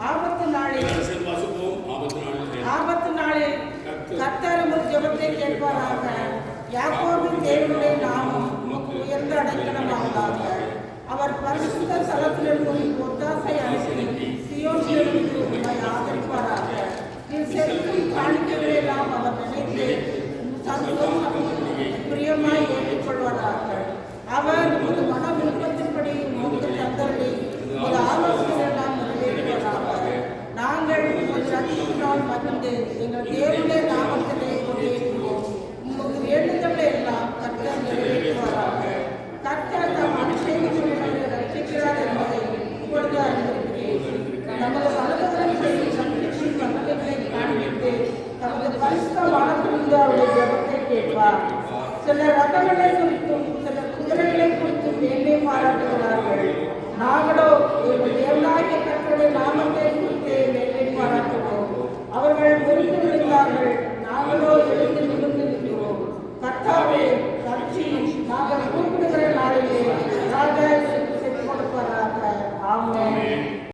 ஆபத்து நாளில் கர்த்தர் உமது ஜெபத்தை கேட்பாராக. யாக்கோபின் தேவனுடைய நாமம் உமக்கு உயர்ந்த அடைக்கலமாவதாக. அவர் பரிசுத்த ஸ்தலத்திலிருந்து ஒத்தாசை அனுப்பி சீயோனிலிருந்து உம்மை ஆதரிப்பாராக. நீர் செலுத்தும் காணிக்கைகளை எல்லாம் அவர் நினைத்து சந்தோஷம் பிரியமாய் ஏற்றுக்கொள்வாராக. அவர் உமது மன விருப்பத்தின்படி உமக்கு தந்தரடி உமது ஆலோசனை எல்லாம் நிறைவேற்றுவாராக. நாங்கள் உமது ரட்சிப்பினால் மகிழ்ந்து எங்கள் தேவனுடைய நாமத்திலே கொண்டேற்றுவோம். உமது வேண்டுதலை எல்லாம் கர்த்தர் நிறைவேற்றுவாராக. கர்த்தர் தம் அபிஷேகத்திலிருந்து ரட்சிக்கிறார் என்பதை இப்பொழுது அறிந்திருக்கிறேன். நமது வலதுகரம் செய்யும் சந்திப்பின் வல்லமைகளை காண்பித்து தமது பரிசுத்த வானத்திலிருந்து அவருடைய ஜெபத்தை கேட்பார். சிலர் ரதங்களை குறித்தும் சிலர் குதிரைகளை குறித்தும் மேன்மை பாராட்டுகிறார்கள். நாங்களோ